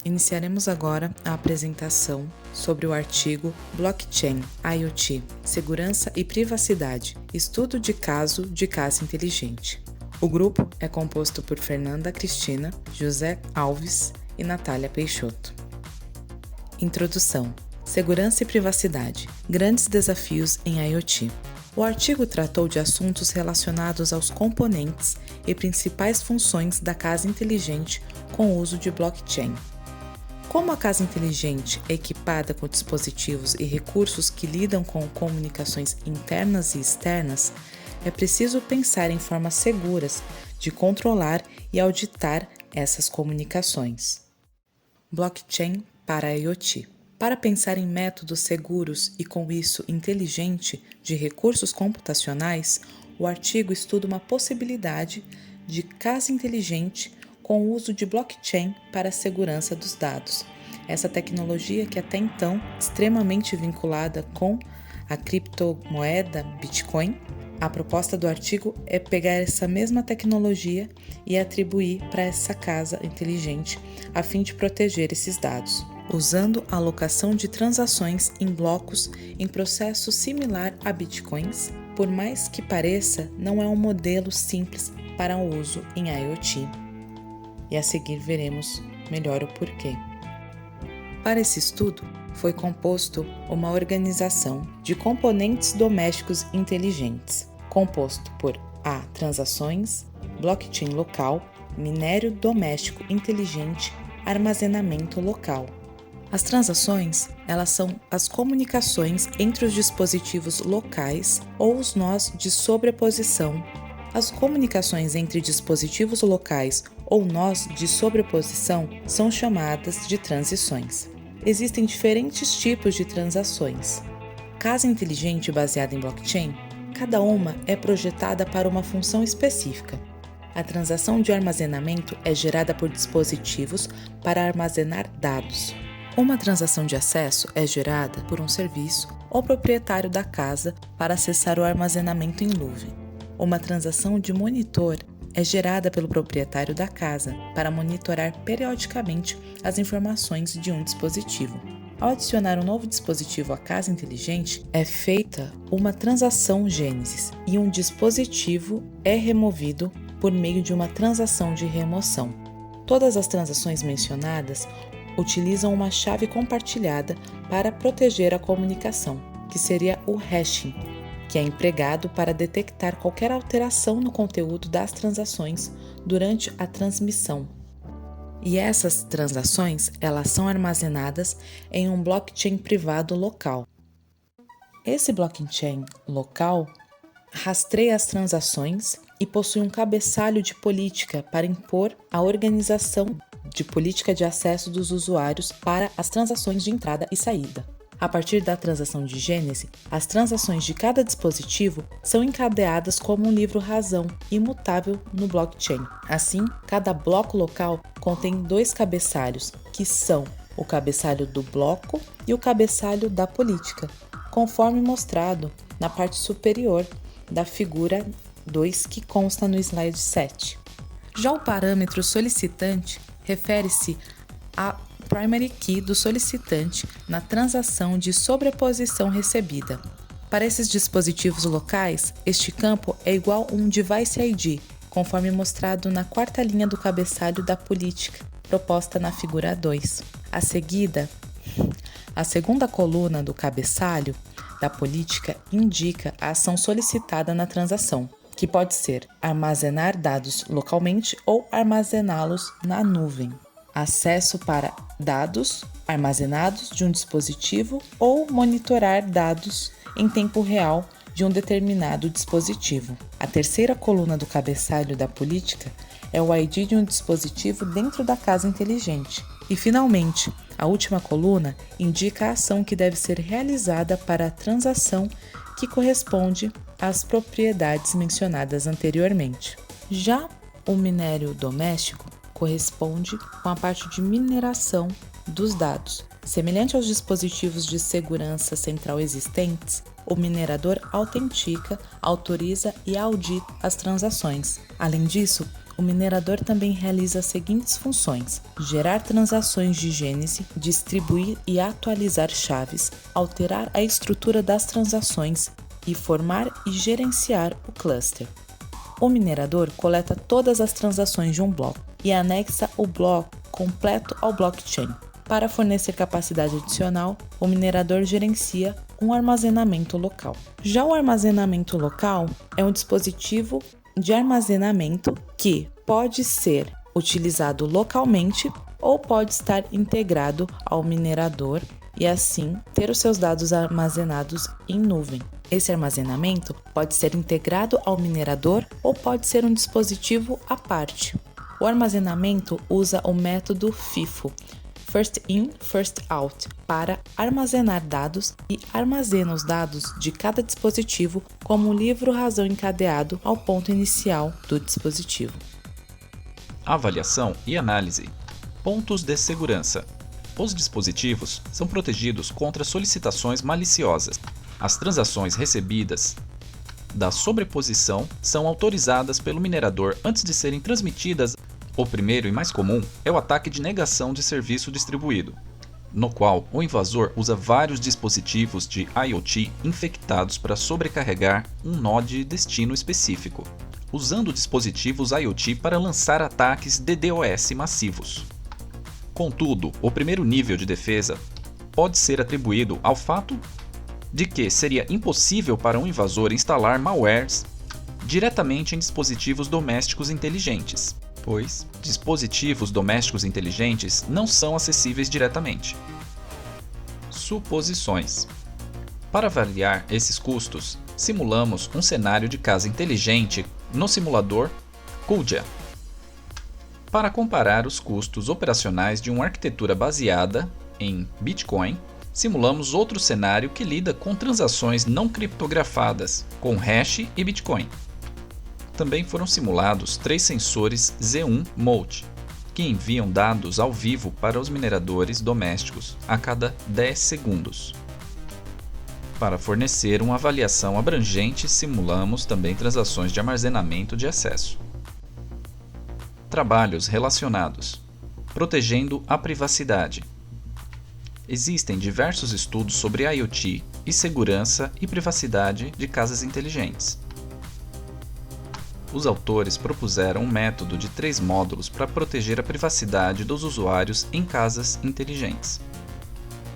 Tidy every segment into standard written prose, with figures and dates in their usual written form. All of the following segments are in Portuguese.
Iniciaremos agora a apresentação sobre o artigo Blockchain, IoT, Segurança e Privacidade, Estudo de caso de casa inteligente. O grupo é composto por Fernanda Cristina, José Alves e Natália Peixoto. Introdução: Segurança e privacidade, grandes desafios em IoT. O artigo tratou de assuntos relacionados aos componentes e principais funções da casa inteligente com o uso de blockchain. Como a casa inteligente é equipada com dispositivos e recursos que lidam com comunicações internas e externas, é preciso pensar em formas seguras de controlar e auditar essas comunicações. Blockchain para IoT. Para pensar em métodos seguros e, com isso, inteligente de recursos computacionais, o artigo estuda uma possibilidade de casa inteligente com o uso de blockchain para a segurança dos dados. Essa tecnologia que até então extremamente vinculada com a criptomoeda Bitcoin, a proposta do artigo é pegar essa mesma tecnologia e atribuir para essa casa inteligente a fim de proteger esses dados, usando a alocação de transações em blocos em processo similar a Bitcoins. Por mais que pareça, não é um modelo simples para o uso em IoT. E a seguir veremos melhor o porquê. Para esse estudo, foi composto uma organização de componentes domésticos inteligentes, composto por A. Transações, blockchain local, minério doméstico inteligente, armazenamento local. As transações, elas são as comunicações entre os dispositivos locais ou os nós de sobreposição. As comunicações entre dispositivos locais ou nós de sobreposição são chamadas de transições. Existem diferentes tipos de transações. Casa inteligente baseada em blockchain, cada uma é projetada para uma função específica. A transação de armazenamento é gerada por dispositivos para armazenar dados. Uma transação de acesso é gerada por um serviço ou proprietário da casa para acessar o armazenamento em nuvem. Uma transação de monitor é gerada pelo proprietário da casa para monitorar periodicamente as informações de um dispositivo. Ao adicionar um novo dispositivo à casa inteligente, é feita uma transação Gênesis e um dispositivo é removido por meio de uma transação de remoção. Todas as transações mencionadas utilizam uma chave compartilhada para proteger a comunicação, que seria o hashing, que é empregado para detectar qualquer alteração no conteúdo das transações durante a transmissão. E essas transações, elas são armazenadas em um blockchain privado local. Esse blockchain local rastreia as transações e possui um cabeçalho de política para impor a organização de política de acesso dos usuários para as transações de entrada e saída. A partir da transação de Gênese, as transações de cada dispositivo são encadeadas como um livro-razão imutável no blockchain. Assim, cada bloco local contém dois cabeçalhos, que são o cabeçalho do bloco e o cabeçalho da política, conforme mostrado na parte superior da figura 2 que consta no slide 7. Já o parâmetro solicitante refere-se a primary key do solicitante na transação de sobreposição recebida. Para esses dispositivos locais, este campo é igual a um device ID, conforme mostrado na quarta linha do cabeçalho da política, proposta na figura 2. A segunda coluna do cabeçalho da política indica a ação solicitada na transação, que pode ser armazenar dados localmente ou armazená-los na nuvem. Acesso para dados armazenados de um dispositivo ou monitorar dados em tempo real de um determinado dispositivo. A terceira coluna do cabeçalho da política é o ID de um dispositivo dentro da casa inteligente. E, finalmente, a última coluna indica a ação que deve ser realizada para a transação que corresponde às propriedades mencionadas anteriormente. Já o minério doméstico corresponde com a parte de mineração dos dados. Semelhante aos dispositivos de segurança central existentes, o minerador autentica, autoriza e audita as transações. Além disso, o minerador também realiza as seguintes funções: gerar transações de gênese, distribuir e atualizar chaves, alterar a estrutura das transações e formar e gerenciar o cluster. O minerador coleta todas as transações de um bloco e anexa o bloco completo ao blockchain. Para fornecer capacidade adicional, o minerador gerencia um armazenamento local. Já o armazenamento local é um dispositivo de armazenamento que pode ser utilizado localmente ou pode estar integrado ao minerador e assim ter os seus dados armazenados em nuvem. Esse armazenamento pode ser integrado ao minerador ou pode ser um dispositivo à parte. O armazenamento usa o método FIFO, First In, First Out, para armazenar dados e armazena os dados de cada dispositivo como um livro-razão encadeado ao ponto inicial do dispositivo. Avaliação e análise. Pontos de segurança. Os dispositivos são protegidos contra solicitações maliciosas. As transações recebidas da sobreposição são autorizadas pelo minerador antes de serem transmitidas. O primeiro e mais comum é o ataque de negação de serviço distribuído, no qual o invasor usa vários dispositivos de IoT infectados para sobrecarregar um nó de destino específico, usando dispositivos IoT para lançar ataques DDoS massivos. Contudo, o primeiro nível de defesa pode ser atribuído ao fato de que seria impossível para um invasor instalar malwares diretamente em dispositivos domésticos inteligentes, pois dispositivos domésticos inteligentes não são acessíveis diretamente. Suposições. Para avaliar esses custos, simulamos um cenário de casa inteligente no simulador Kuja. Para comparar os custos operacionais de uma arquitetura baseada em Bitcoin, simulamos outro cenário que lida com transações não criptografadas, com hash e Bitcoin. Também foram simulados 3 sensores Z1 Mode, que enviam dados ao vivo para os mineradores domésticos a cada 10 segundos. Para fornecer uma avaliação abrangente, simulamos também transações de armazenamento de acesso. Trabalhos relacionados. Protegendo a privacidade. Existem diversos estudos sobre IoT e segurança e privacidade de casas inteligentes. Os autores propuseram um método de 3 módulos para proteger a privacidade dos usuários em casas inteligentes.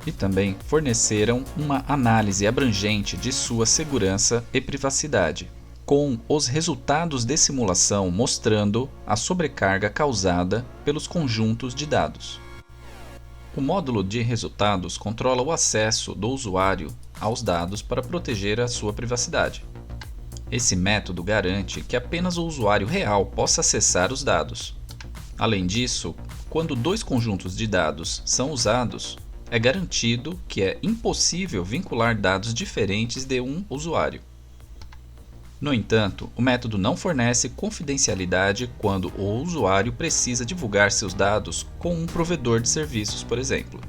E também forneceram uma análise abrangente de sua segurança e privacidade, com os resultados de simulação mostrando a sobrecarga causada pelos conjuntos de dados. O módulo de resultados controla o acesso do usuário aos dados para proteger a sua privacidade. Esse método garante que apenas o usuário real possa acessar os dados. Além disso, quando 2 conjuntos de dados são usados, é garantido que é impossível vincular dados diferentes de um usuário. No entanto, o método não fornece confidencialidade quando o usuário precisa divulgar seus dados com um provedor de serviços, por exemplo.